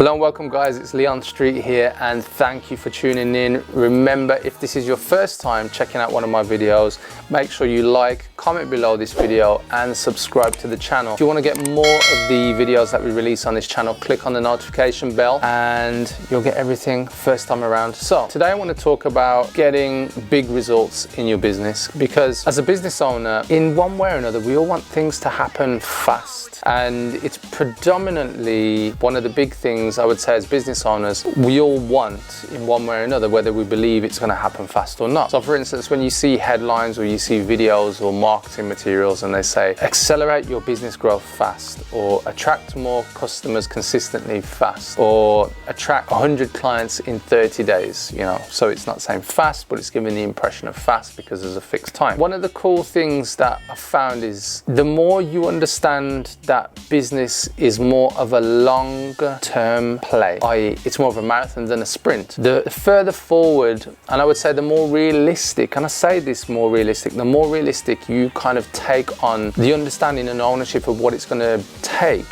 Hello and welcome guys, it's Leon Street here and thank you for tuning in. Remember, if this is your first time checking out one of my videos, make sure you like, comment below this video and subscribe to the channel. If you want to get more of the videos that we release on this channel, click on the notification bell and you'll get everything first time around. So today I want to talk about getting big results in your business, because as a business owner, in one way or another, we all want things to happen fast, and it's predominantly one of the big things I would say as business owners we all want in one way or another, whether we believe it's going to happen fast or not. So for instance, when you see headlines or you see videos or marketing materials and they say accelerate your business growth fast, or attract more customers consistently fast, or attract 100 clients in 30 days, you know, so it's not saying fast, but it's giving the impression of fast because there's a fixed time. One of the cool things that I've found is the more you understand that business is more of a longer term play, i.e. it's more of a marathon than a sprint, the further forward, and I would say the more realistic, and I say this more realistic, the more realistic you kind of take on the understanding and ownership of what it's going to take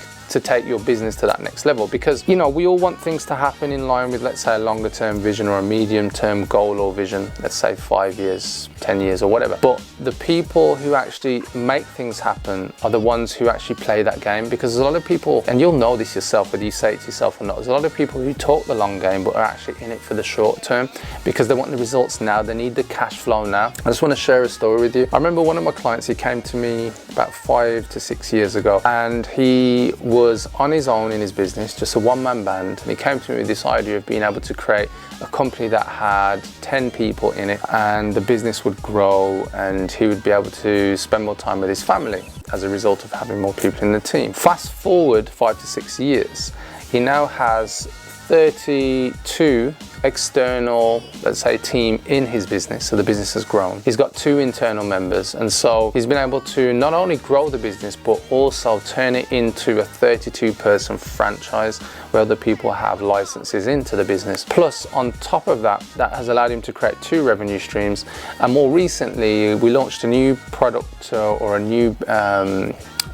your business to that next level. Because, you know, we all want things to happen in line with, let's say, a longer term vision or a medium term goal or vision, let's say 5 years, 10 years or whatever. But the people who actually make things happen are the ones who actually play that game. Because there's a lot of people, and you'll know this yourself whether you say it to yourself or not, there's a lot of people who talk the long game but are actually in it for the short term because they want the results now, they need the cash flow now. I just want to share a story with you. I remember one of my clients, he came to me about 5 to 6 years ago, and he was on his own in his business, just a one-man band, and he came to me with this idea of being able to create a company that had 10 people in it, and the business would grow and he would be able to spend more time with his family as a result of having more people in the team. Fast forward 5 to 6 years, he now has 32 external, let's say, team in his business. So the business has grown. He's got 2 internal members, and so he's been able to not only grow the business but also turn it into a 32-person franchise where other people have licenses into the business. Plus, on top of that, that has allowed him to create 2 revenue streams, and more recently we launched a new product or a new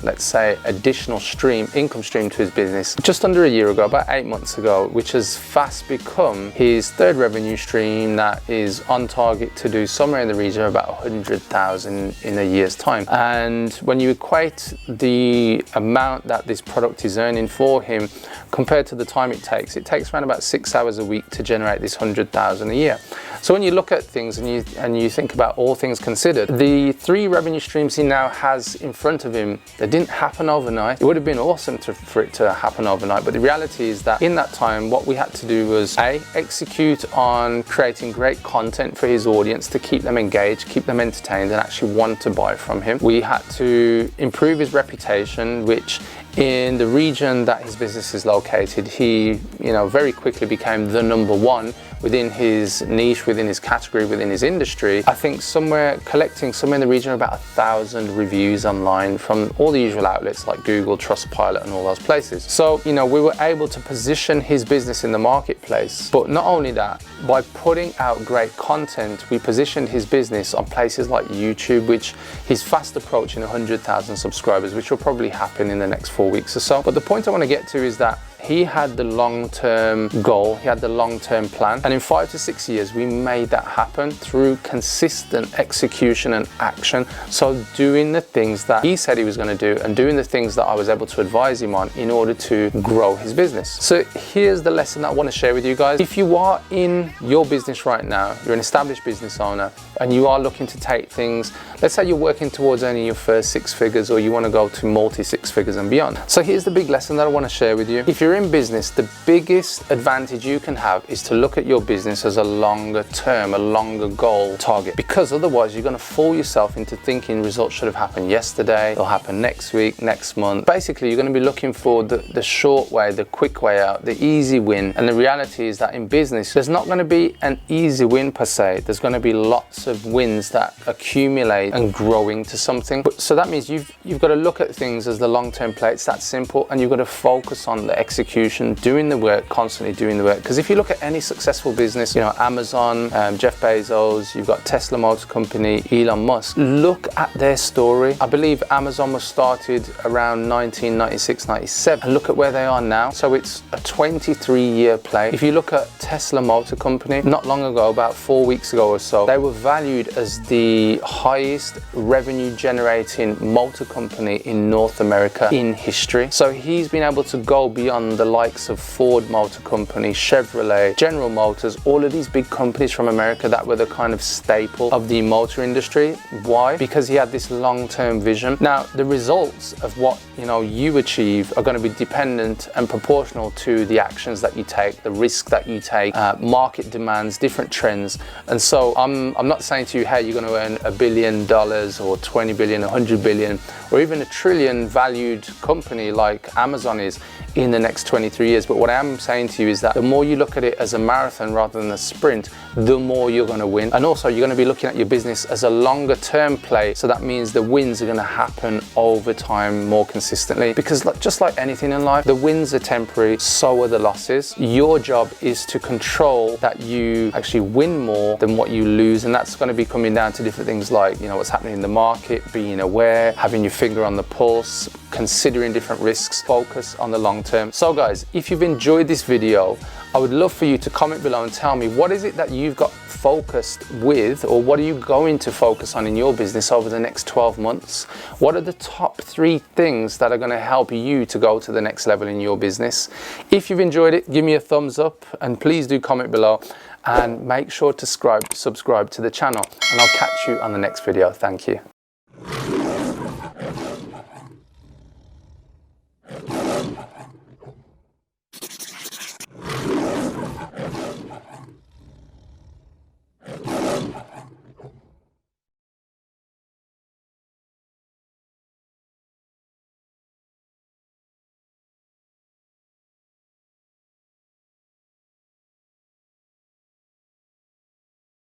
let's say additional income stream to his business just under a year ago, about 8 months ago, which has fast become his 3rd revenue stream that is on target to do somewhere in the region of about 100,000 in a year's time. And when you equate the amount that this product is earning for him compared to the time it takes around about 6 hours a week to generate this 100,000 a year. So when you look at things and you think about all things considered, the 3 revenue streams he now has in front of him, they didn't happen overnight. It would have been awesome for it to happen overnight, but the reality is that in that time what we had to do was execute on creating great content for his audience to keep them engaged, keep them entertained and actually want to buy from him. We had to improve his reputation, which in the region that his business is located, he, you know, very quickly became the #1 within his niche, within his category, within his industry. I think collecting somewhere in the region of about 1,000 reviews online from all the usual outlets like Google, Trustpilot and all those places. So, you know, we were able to position his business in the marketplace. But not only that, by putting out great content, we positioned his business on places like YouTube, which he's fast approaching 100,000 subscribers, which will probably happen in the next 4 weeks or so. But the point I want to get to is that he had the long-term goal, he had the long-term plan, and in 5 to 6 years we made that happen through consistent execution and action. So doing the things that he said he was going to do and doing the things that I was able to advise him on in order to grow his business. So here's the lesson that I want to share with you guys. If you are in your business right now, you're an established business owner and you are looking to take things, let's say you're working towards earning your first 6 figures, or you want to go to multi-6 figures and beyond. So here's the big lesson that I want to share with you. If you're in business, the biggest advantage you can have is to look at your business as a longer term, a longer goal target, because otherwise you're going to fool yourself into thinking results should have happened yesterday, they'll happen next week, next month. Basically, you're going to be looking for the short way, the quick way out, the easy win. And the reality is that in business, there's not going to be an easy win per se. There's going to be lots of wins that accumulate and grow into something. So that means you've got to look at things as the long-term play. It's that simple, and you've got to focus on the execution execution, doing the work, constantly doing the work. Because if you look at any successful business, you know, Amazon, Jeff Bezos, you've got Tesla Motor Company, Elon Musk, look at their story. I believe Amazon was started around 1996, 97, and look at where they are now. So it's a 23-year play. If you look at Tesla Motor Company, not long ago, about 4 weeks ago or so, they were valued as the highest revenue generating motor company in North America in history. So he's been able to go beyond the likes of Ford Motor Company, Chevrolet, General Motors, all of these big companies from America that were the kind of staple of the motor industry. Why? Because he had this long-term vision. Now, the results of what you achieve are going to be dependent and proportional to the actions that you take, the risk that you take, market demands, different trends. And so I'm not saying to you, hey, you're going to earn $1 billion or 20 billion, 100 billion, or even a trillion valued company like Amazon is in the next 23 years. But what I am saying to you is that the more you look at it as a marathon rather than a sprint, the more you're going to win. And also you're going to be looking at your business as a longer term play. So that means the wins are going to happen over time more consistently, because just like anything in life, the wins are temporary, so are the losses. Your job is to control that you actually win more than what you lose. And that's going to be coming down to different things like, what's happening in the market, being aware, having your finger on the pulse, considering different risks, focus on the long term. So guys, if you've enjoyed this video, I would love for you to comment below and tell me, what is it that you've got focused with, or what are you going to focus on in your business over the next 12 months? What are the top 3 things that are going to help you to go to the next level in your business? If you've enjoyed it, give me a thumbs up, and please do comment below, and make sure to subscribe to the channel, and I'll catch you on the next video. Thank you.